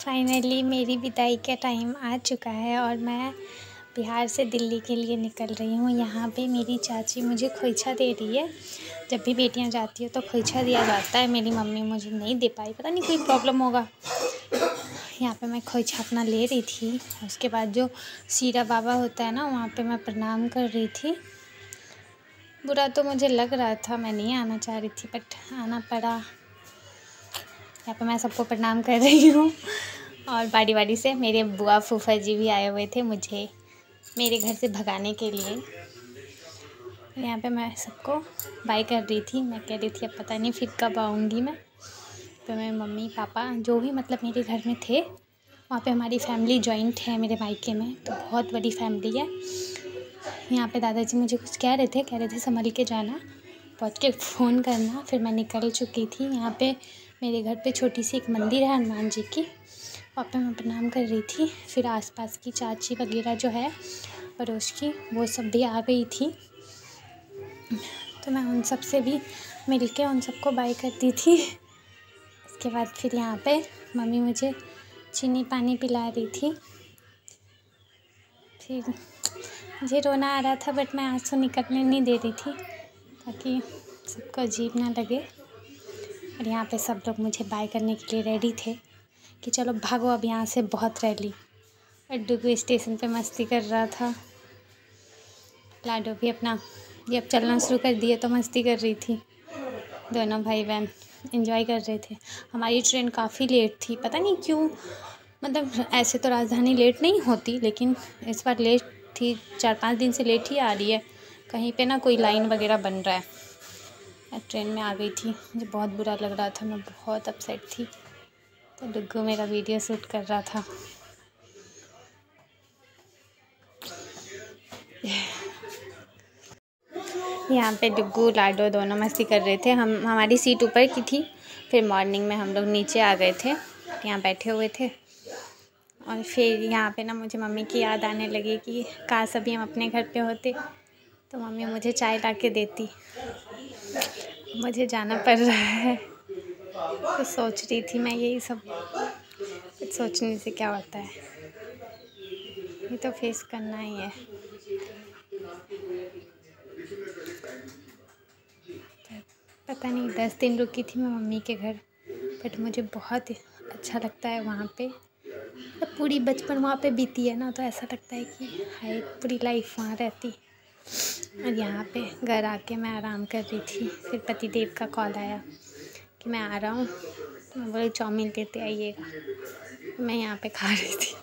Finally मेरी विदाई का टाइम आ चुका है और मैं बिहार से दिल्ली के लिए निकल रही हूँ। यहाँ पे मेरी चाची मुझे खोइछा दे रही है। जब भी बेटियाँ जाती हैं तो खोइछा दिया जाता है। मेरी मम्मी मुझे नहीं दे पाई, पता नहीं कोई प्रॉब्लम होगा। यहाँ पे मैं खोइछा अपना ले रही थी। उसके बाद जो सीरा बाबा होता है ना, वहाँ पे मैं प्रणाम कर रही थी। बुरा तो मुझे लग रहा था, मैं नहीं आना चाह रही थी बट आना पड़ा। यहाँ पे मैं सबको प्रणाम कर रही हूँ और बारी बारी से मेरे बुआ फूफा जी भी आए हुए थे मुझे मेरे घर से भगाने के लिए। यहाँ पे मैं सबको बाय कर रही थी। मैं कह रही थी अब पता नहीं फिर कब आऊँगी मैं। तो मेरे मम्मी पापा जो भी मतलब मेरे घर में थे, वहाँ पे हमारी फैमिली जॉइंट है मेरे मायके में, तो बहुत बड़ी फैमिली है। यहाँ पे दादाजी मुझे कुछ कह रहे थे संभल के जाना, पहुँच के फ़ोन करना। फिर मैं निकल चुकी थी। यहाँ पे मेरे घर पे छोटी सी एक मंदिर है हनुमान जी की, वहाँ पे मैं प्रणाम कर रही थी। फिर आसपास की चाची वगैरह जो है पड़ोस की, वो सब भी आ गई थी, तो मैं उन सब से भी मिल के उन सबको बाय करती थी। उसके बाद फिर यहाँ पे मम्मी मुझे चीनी पानी पिला रही थी। फिर मुझे रोना आ रहा था बट मैं आंसू निकलने नहीं दे रही थी ताकि सबको अजीब ना लगे। और यहाँ पे सब लोग मुझे बाय करने के लिए रेडी थे कि चलो भागो अब यहाँ से, बहुत रैली। और डुगू स्टेशन पे मस्ती कर रहा था। लाडो भी अपना ये अब चलना शुरू कर दिए तो मस्ती कर रही थी। दोनों भाई बहन एंजॉय कर रहे थे। हमारी ट्रेन काफ़ी लेट थी, पता नहीं क्यों। मतलब ऐसे तो राजधानी लेट नहीं होती, लेकिन इस बार लेट थी। 4-5 दिन से लेट ही आ रही है। कहीं पे ना कोई लाइन वगैरह बन रहा है। मैं ट्रेन में आ गई थी, मुझे बहुत बुरा लग रहा था, मैं बहुत अपसेट थी। तो डुग्गू मेरा वीडियो शूट कर रहा था। यहाँ पे डुग्गू लाडो दोनों मस्ती कर रहे थे। हमारी सीट ऊपर की थी। फिर मॉर्निंग में हम लोग नीचे आ गए थे, यहाँ बैठे हुए थे। और फिर यहाँ पे ना मुझे मम्मी की याद आने लगी कि काश अभी हम अपने घर पे होते तो मम्मी मुझे चाय ला के देती। मुझे जाना पड़ रहा है, तो सोच रही थी मैं यही सब। कुछ सोचने से क्या होता है, ये तो फेस करना ही है। पता नहीं 10 दिन रुकी थी मैं मम्मी के घर, बट मुझे बहुत अच्छा लगता है वहाँ पे। तो पूरी बचपन वहाँ पे बीती है ना, तो ऐसा लगता है कि हाय पूरी लाइफ वहाँ रहती। और यहाँ पे घर आके मैं आराम कर रही थी। फिर पतिदेव का कॉल आया कि मैं आ रहा हूँ, तो मैं बोली चाउमीन लेते आइएगा। मैं यहाँ पे खा रही थी।